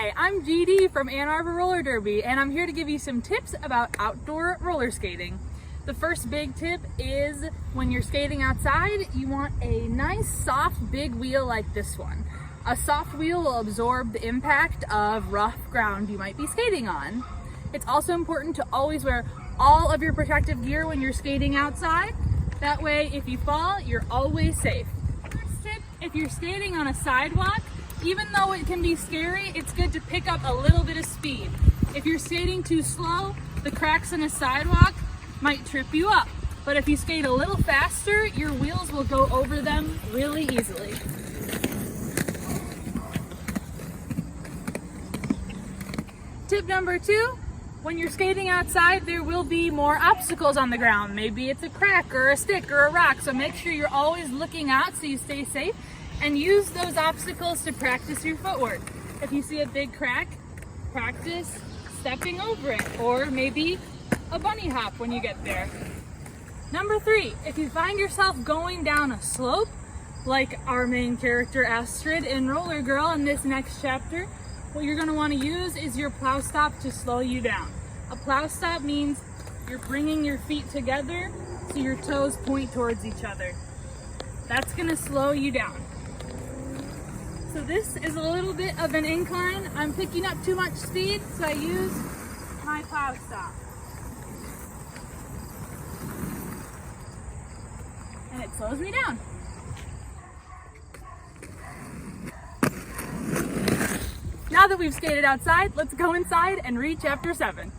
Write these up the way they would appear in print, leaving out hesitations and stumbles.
Hi, I'm GD from Ann Arbor Roller Derby, and I'm here to give you some tips about outdoor roller skating. The first big tip is when you're skating outside, you want a nice, soft, big wheel like this one. A soft wheel will absorb the impact of rough ground you might be skating on. It's also important to always wear all of your protective gear when you're skating outside. That way, if you fall, you're always safe. First tip, if you're skating on a sidewalk, even though it can be scary, it's good to pick up a little bit of speed. If you're skating too slow, the cracks in a sidewalk might trip you up. But if you skate a little faster, your wheels will go over them really easily. Tip number 2, when you're skating outside, there will be more obstacles on the ground. Maybe it's a crack or a stick or a rock, so make sure you're always looking out so you stay safe. And use those obstacles to practice your footwork. If you see a big crack, practice stepping over it, or maybe a bunny hop when you get there. Number 3, if you find yourself going down a slope, like our main character Astrid in Roller Girl in this next chapter, what you're gonna wanna use is your plow stop to slow you down. A plow stop means you're bringing your feet together so your toes point towards each other. That's gonna slow you down. So this is a little bit of an incline. I'm picking up too much speed, so I use my plow stop. And it slows me down. Now that we've skated outside, let's go inside and read chapter 7.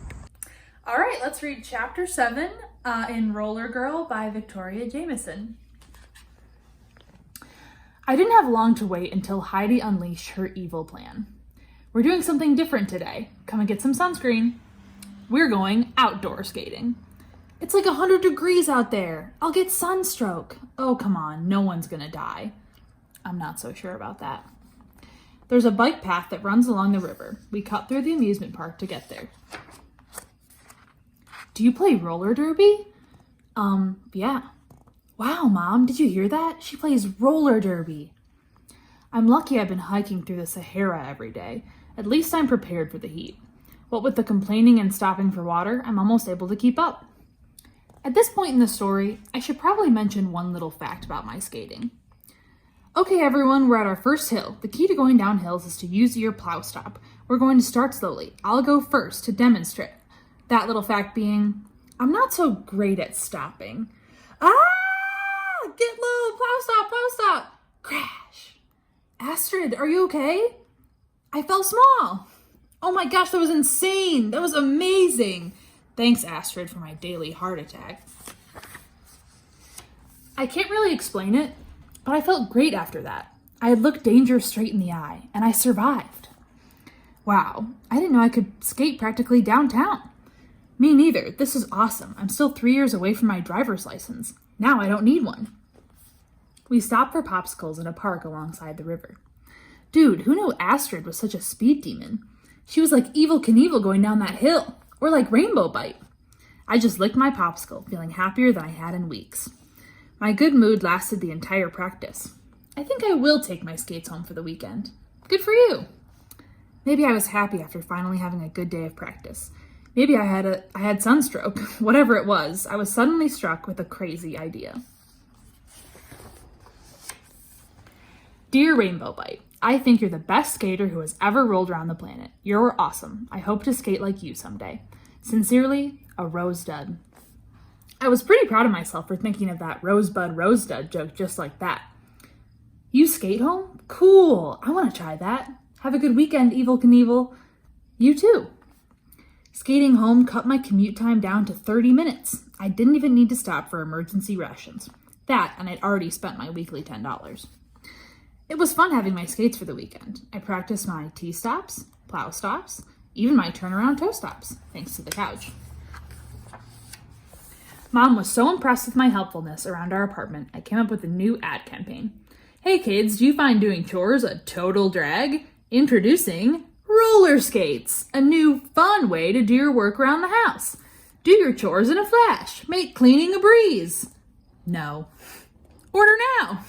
All right, let's read chapter 7 in Roller Girl by Victoria Jamieson. I didn't have long to wait until Heidi unleashed her evil plan. We're doing something different today. Come and get some sunscreen. We're going outdoor skating. It's like 100 degrees out there. I'll get sunstroke. Oh, come on, no one's gonna die. I'm not so sure about that. There's a bike path that runs along the river. We cut through the amusement park to get there. Do you play roller derby? Yeah. Wow, Mom, did you hear that? She plays roller derby. I'm lucky I've been hiking through the Sahara every day. At least I'm prepared for the heat. What with the complaining and stopping for water, I'm almost able to keep up. At this point in the story, I should probably mention one little fact about my skating. Okay, everyone, we're at our first hill. The key to going down hills is to use your plow stop. We're going to start slowly. I'll go first to demonstrate. That little fact being, I'm not so great at stopping. Get low, plow stop, crash. Astrid, are you okay? I fell small. Oh my gosh, that was insane. That was amazing. Thanks, Astrid, for my daily heart attack. I can't really explain it, but I felt great after that. I had looked danger straight in the eye, and I survived. Wow, I didn't know I could skate practically downtown. Me neither. This is awesome. I'm still 3 years away from my driver's license. Now I don't need one. We stopped for popsicles in a park alongside the river. Dude, who knew Astrid was such a speed demon? She was like Evel Knievel going down that hill, or like Rainbow Bite. I just licked my popsicle, feeling happier than I had in weeks. My good mood lasted the entire practice. I think I will take my skates home for the weekend. Good for you. Maybe I was happy after finally having a good day of practice. Maybe I had sunstroke. Whatever it was, I was suddenly struck with a crazy idea. Dear Rainbow Bite, I think you're the best skater who has ever rolled around the planet. You're awesome. I hope to skate like you someday. Sincerely, a Rose Dud. I was pretty proud of myself for thinking of that Rosebud Rose Dud joke just like that. You skate home? Cool. I want to try that. Have a good weekend, Evel Knievel. You too. Skating home cut my commute time down to 30 minutes. I didn't even need to stop for emergency rations. That, and I'd already spent my weekly $10. It was fun having my skates for the weekend. I practiced my T-stops, plow stops, even my turnaround toe stops, thanks to the couch. Mom was so impressed with my helpfulness around our apartment, I came up with a new ad campaign. Hey kids, do you find doing chores a total drag? Introducing roller skates, a new fun way to do your work around the house. Do your chores in a flash. Make cleaning a breeze. No. Order now.